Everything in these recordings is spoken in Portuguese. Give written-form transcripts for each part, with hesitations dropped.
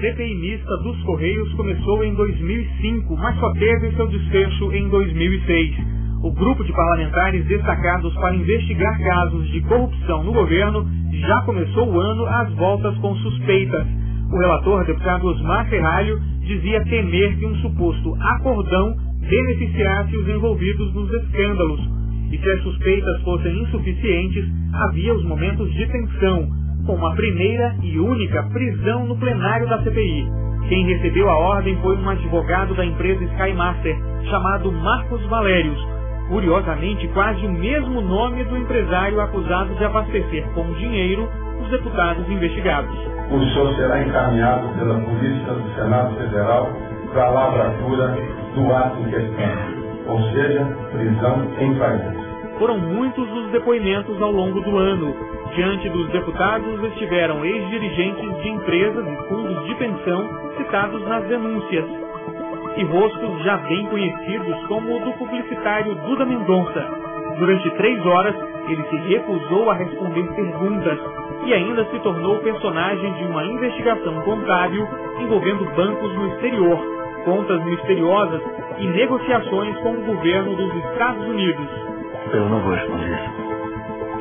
CPI mista dos Correios começou em 2005, mas só teve seu desfecho em 2006. O grupo de parlamentares destacados para investigar casos de corrupção no governo já começou o ano às voltas com suspeitas. O relator, deputado Osmar Ferralho, dizia temer que um suposto acordão beneficiasse os envolvidos nos escândalos. E se as suspeitas fossem insuficientes, havia os momentos de tensão, com a primeira e única prisão no plenário da CPI. Quem recebeu a ordem foi um advogado da empresa Skymaster, chamado Marcos Valérios. Curiosamente, quase o mesmo nome do empresário acusado de abastecer com dinheiro os deputados investigados. O senhor será encaminhado pela Polícia do Senado Federal para a lavratura do ato em questão, ou seja, prisão em flagrante. Foram muitos os depoimentos ao longo do ano. Diante dos deputados estiveram ex-dirigentes de empresas e fundos de pensão citados nas denúncias. E rostos já bem conhecidos, como o do publicitário Duda Mendonça. Durante 3 horas, ele se recusou a responder perguntas e ainda se tornou personagem de uma investigação contábil envolvendo bancos no exterior, contas misteriosas e negociações com o governo dos Estados Unidos. Eu não vou responder.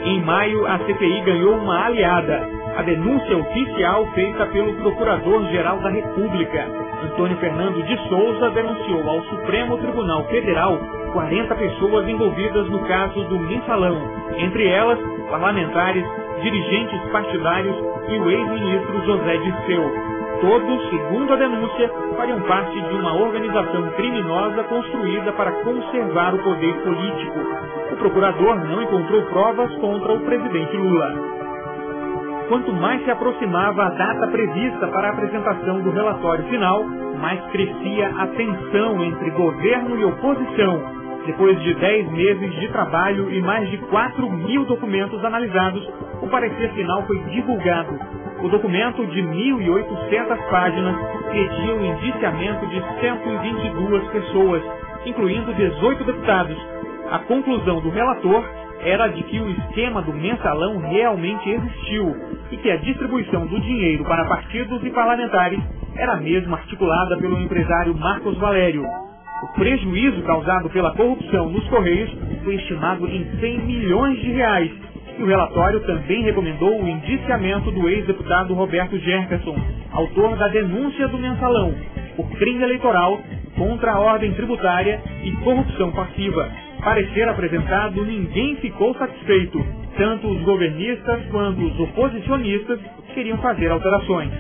Em maio, a CPI ganhou uma aliada, a denúncia oficial feita pelo Procurador-Geral da República. Antônio Fernando de Souza denunciou ao Supremo Tribunal Federal 40 pessoas envolvidas no caso do Mensalão, entre elas parlamentares, dirigentes partidários e o ex-ministro José Dirceu. Todos, segundo a denúncia, fariam parte de uma organização criminosa construída para conservar o poder político. O procurador não encontrou provas contra o presidente Lula. Quanto mais se aproximava a data prevista para a apresentação do relatório final, mais crescia a tensão entre governo e oposição. Depois de 10 meses de trabalho e mais de 4.000 documentos analisados, o parecer final foi divulgado. O documento, de 1.800 páginas, pedia o indiciamento de 122 pessoas, incluindo 18 deputados. A conclusão do relator era de que o esquema do mensalão realmente existiu e que a distribuição do dinheiro para partidos e parlamentares era mesmo articulada pelo empresário Marcos Valério. O prejuízo causado pela corrupção nos Correios foi estimado em 100 milhões de reais. E o relatório também recomendou o indiciamento do ex-deputado Roberto Jefferson, autor da denúncia do mensalão, por crime eleitoral, contra a ordem tributária e corrupção passiva. Parecer apresentado, ninguém ficou satisfeito. Tanto os governistas quanto os oposicionistas queriam fazer alterações.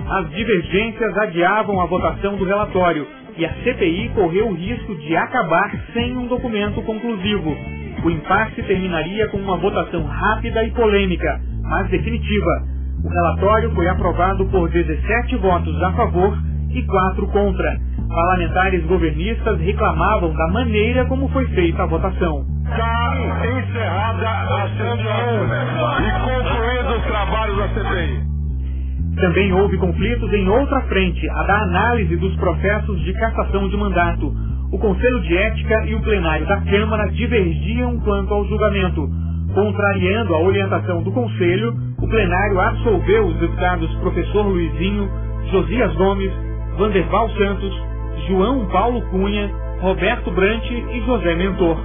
As divergências adiavam a votação do relatório e a CPI correu o risco de acabar sem um documento conclusivo. O impasse terminaria com uma votação rápida e polêmica, mas definitiva. O relatório foi aprovado por 17 votos a favor e 4 contra. Parlamentares governistas reclamavam da maneira como foi feita a votação. Está encerrada a sessão e concluídos os trabalhos da CPI. Também houve conflitos em outra frente, a da análise dos processos de cassação de mandato. O Conselho de Ética e o plenário da Câmara divergiam quanto ao julgamento. Contrariando a orientação do Conselho, o plenário absolveu os deputados Professor Luizinho, Josias Gomes, Vanderval Santos, João Paulo Cunha, Roberto Brant e José Mentor.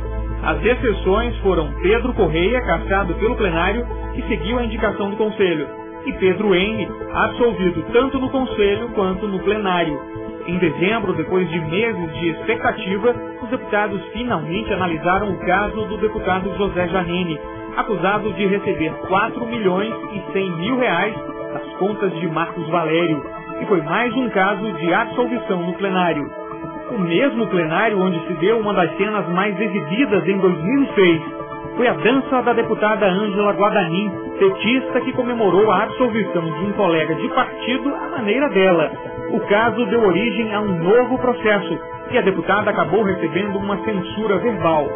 As exceções foram Pedro Correia, cassado pelo plenário, que seguiu a indicação do Conselho, e Pedro Henry, absolvido tanto no Conselho quanto no plenário. Em dezembro, depois de meses de expectativa, os deputados finalmente analisaram o caso do deputado José Janine, acusado de receber 4 milhões e 100 mil reais das contas de Marcos Valério. E foi mais um caso de absolvição no plenário. O mesmo plenário onde se deu uma das cenas mais exibidas em 2006. Foi a dança da deputada Ângela Guadagnino, petista, que comemorou a absolvição de um colega de partido à maneira dela. O caso deu origem a um novo processo e a deputada acabou recebendo uma censura verbal.